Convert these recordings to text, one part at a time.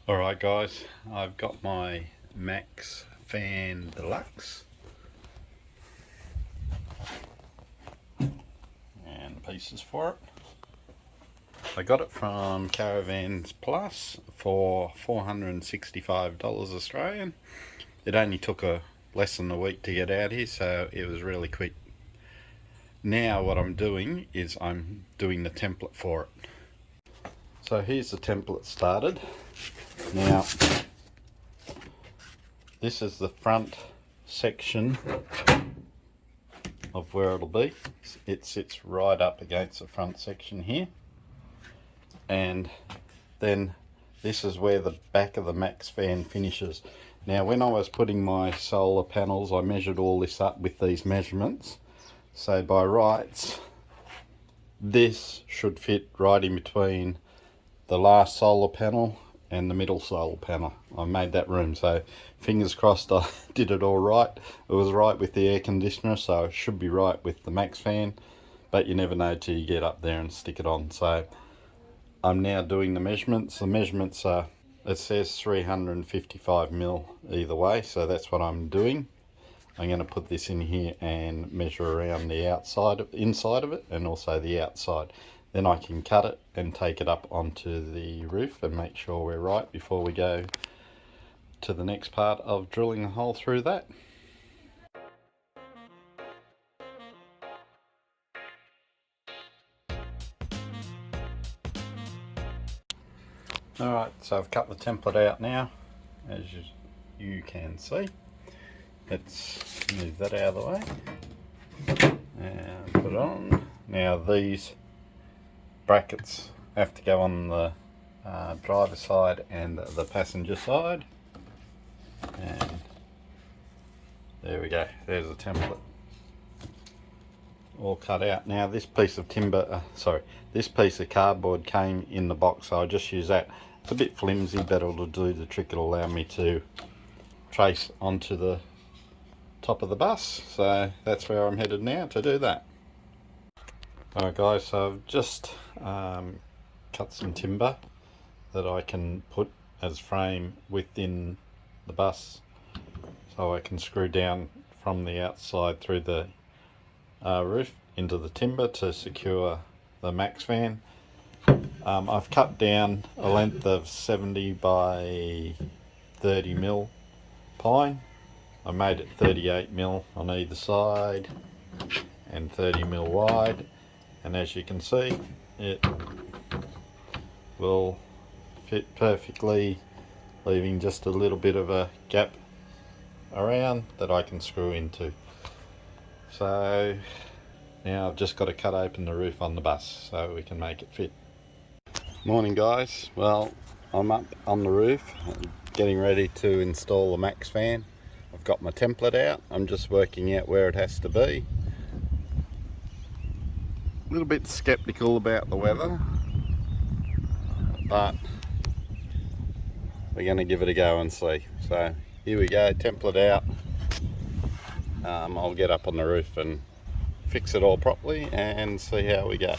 Alright guys, I've got my Max Fan Deluxe and pieces for it. I got it from Caravans Plus for $465 Australian. It only took less than a week to get out here, so it was really quick. Now what I'm doing is I'm doing the template for it. So here's the template started. Now this is the front section of where it'll be. It sits right up against the front section here, and then this is where the back of the Max Fan finishes. Now when I was putting my solar panels, I measured all this up with these measurements, so by rights this should fit right in between the last solar panel and the middle solar panel. I made that room, so fingers crossed I did it all right. It was right with the air conditioner, so it should be right with the Max Fan, but you never know till you get up there and stick it on. So I'm now doing the measurements. The measurements are, it says 355 mil either way, so that's what I'm doing. I'm going to put this in here and measure around the outside, inside of it, and also the outside. Then I can cut it and take it up onto the roof and make sure we're right before we go to the next part of drilling a hole through that. Alright, so I've cut the template out now, as you can see. Let's move that out of the way and put it on. Now these brackets have to go on the driver side and the passenger side, and there we go, there's the template all cut out. Now this piece of timber, this piece of cardboard came in the box, so I'll just use that. It's a bit flimsy, but it'll do the trick. It'll allow me to trace onto the top of the bus, so that's where I'm headed now to do that. Alright guys, so I've just cut some timber that I can put as frame within the bus, so I can screw down from the outside through the roof into the timber to secure the Max Fan. I've cut down a length of 70 by 30 mil pine. I made it 38 mil on either side and 30 mil wide, and as you can see it will fit perfectly, leaving just a little bit of a gap around that I can screw into. So now I've just got to cut open the roof on the bus so we can make it fit. Morning guys, well I'm up on the roof getting ready to install the Max Fan. I've got my template out, I'm just working out where it has to be. A little bit skeptical about the weather, but we're going to give it a go and see. So here we go, template out. I'll get up on the roof and fix it all properly and see how we go.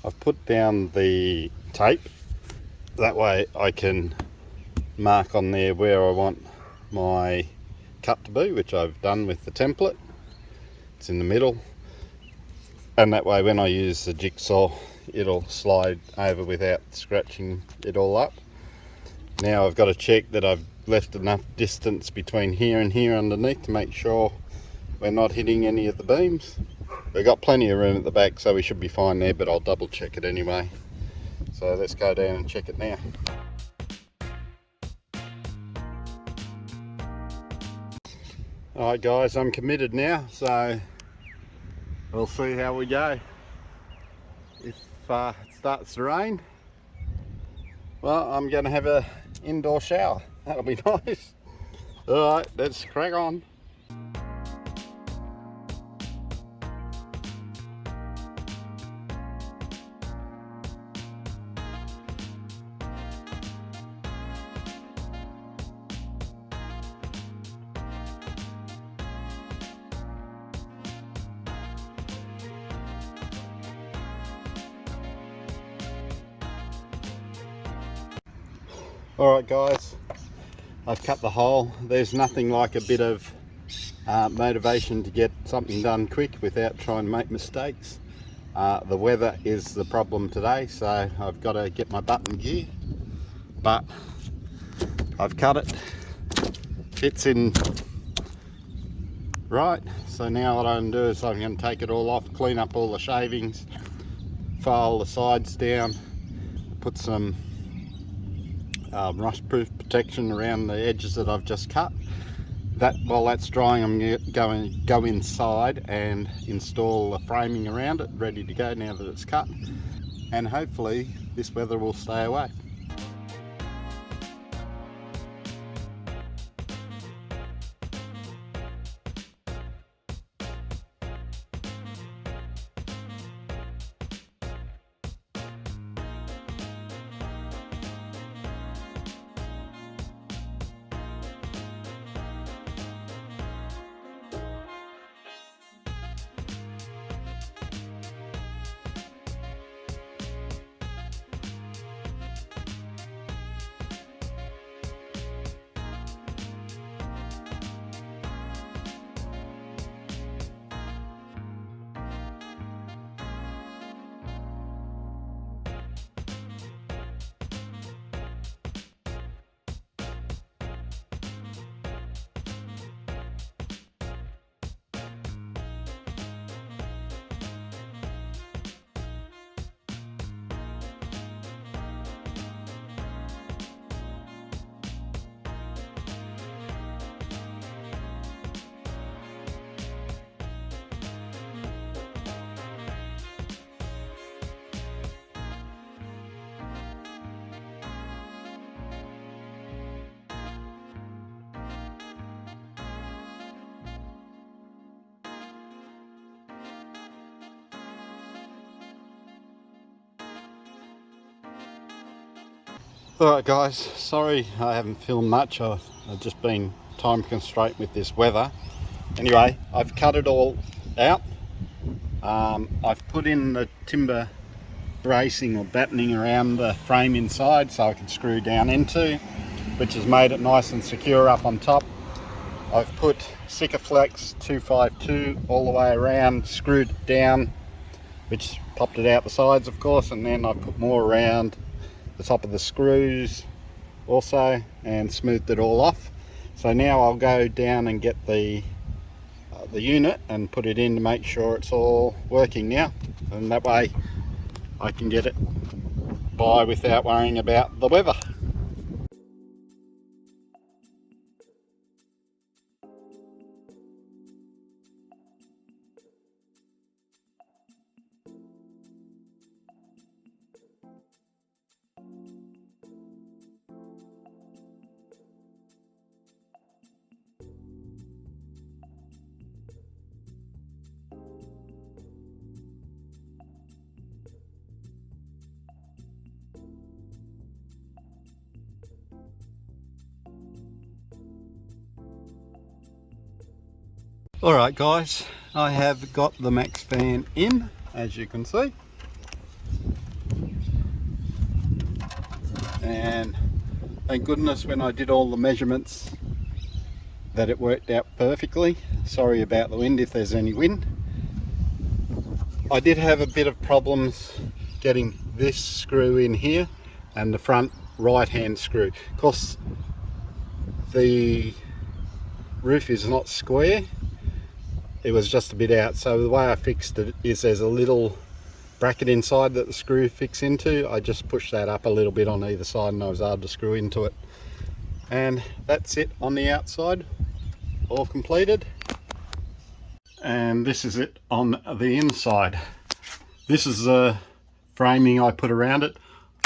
I've put down the tape, that way I can mark on there where I want my cut to be, which I've done with the template. It's in the middle, and that way when I use the jigsaw it'll slide over without scratching it all up. Now I've got to check that I've left enough distance between here and here underneath to make sure we're not hitting any of the beams. We've got plenty of room at the back, so we should be fine there, but I'll double check it anyway. So let's go down and check it now. Alright guys, I'm committed now, so we'll see how we go. If it starts to rain, well, I'm going to have an indoor shower. That'll be nice. Alright, let's crack on. Alright guys, I've cut the hole. There's nothing like a bit of motivation to get something done quick without trying to make mistakes. The weather is the problem today, so I've got to get my butt in gear, but I've cut it. Fits in right, so now what I'm going to do is I'm going to take it all off, clean up all the shavings, file the sides down, put some rust-proof protection around the edges that I've just cut. While that's drying, I'm going to go inside and install the framing around it, ready to go now that it's cut, and hopefully this weather will stay away. Alright guys, sorry I haven't filmed much. I've just been time constraint with this weather. Anyway, I've cut it all out. I've put in the timber bracing or battening around the frame inside so I can screw down into, which has made it nice and secure up on top. I've put Sikaflex 252 all the way around, screwed it down, which popped it out the sides of course, and then I put more around the top of the screws also and smoothed it all off. So now I'll go down and get the unit and put it in to make sure it's all working now, and that way I can get it by without worrying about the weather. Alright guys, I have got the Max fan in, as you can see, and thank goodness when I did all the measurements that it worked out perfectly. Sorry about the wind if there's any wind. I did have a bit of problems getting this screw in here and the front right hand screw. Of course the roof is not square, it was just a bit out, so the way I fixed it is there's a little bracket inside that the screw fits into. I just pushed that up a little bit on either side and I was able to screw into it, and that's it on the outside, all completed. And this is it on the inside. This is the framing I put around it.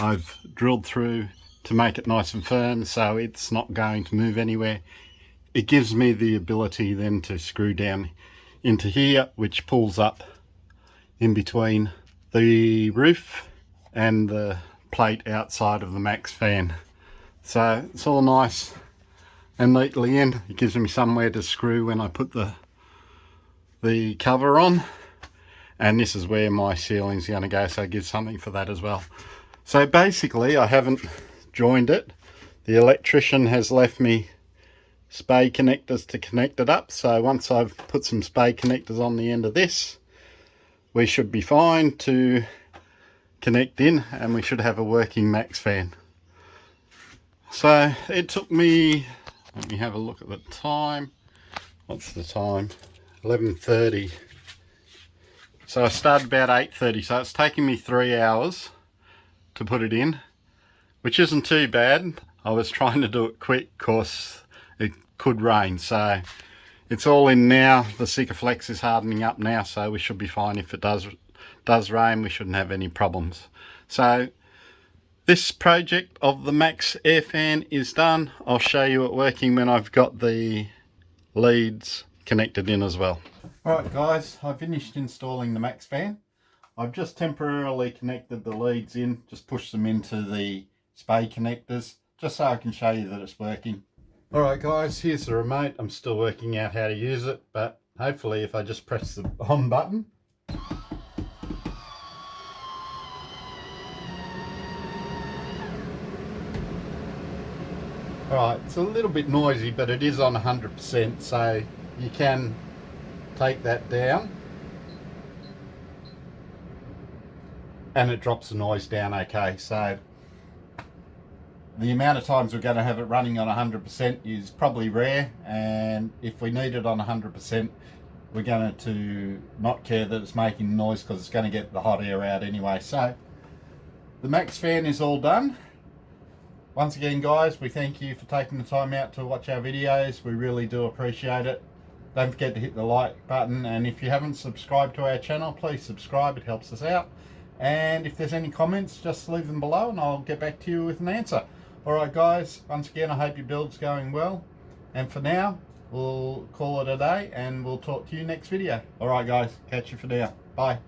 I've drilled through to make it nice and firm so it's not going to move anywhere. It gives me the ability then to screw down into here, which pulls up in between the roof and the plate outside of the Max fan. So it's all nice and neatly in. It gives me somewhere to screw when I put the cover on, and this is where my ceiling's going to go, so it gives something for that as well. So basically I haven't joined it The electrician has left me spade connectors to connect it up, so once I've put some spade connectors on the end of this, we should be fine to connect in, and we should have a working max fan. So it took me, let me have a look at the time. What's the time? 11:30. So I started about 8:30, so it's taking me 3 hours to put it in, which isn't too bad. I was trying to do it quick because it could rain, so it's all in now. The Sikaflex is hardening up now, so we should be fine. If it does rain, we shouldn't have any problems. So this project of the Max air fan is done. I'll show you it working when I've got the leads connected in as well. Alright guys, I finished installing the Max fan. I've just temporarily connected the leads in, just pushed them into the spade connectors, just so I can show you that it's working. Alright guys, here's the remote. I'm still working out how to use it, but hopefully if I just press the on button, alright, it's a little bit noisy, but it is on 100%, so you can take that down and it drops the noise down okay. So the amount of times we're going to have it running on 100% is probably rare, and if we need it on 100%, we're going to not care that it's making noise because it's going to get the hot air out anyway. So the Max fan is all done. Once again guys, we thank you for taking the time out to watch our videos. We really do appreciate it. Don't forget to hit the like button, and if you haven't subscribed to our channel, please subscribe, it helps us out. And if there's any comments, just leave them below and I'll get back to you with an answer. Alright guys, once again I hope your build's going well, and for now we'll call it a day and we'll talk to you next video. Alright guys, catch you for now. Bye.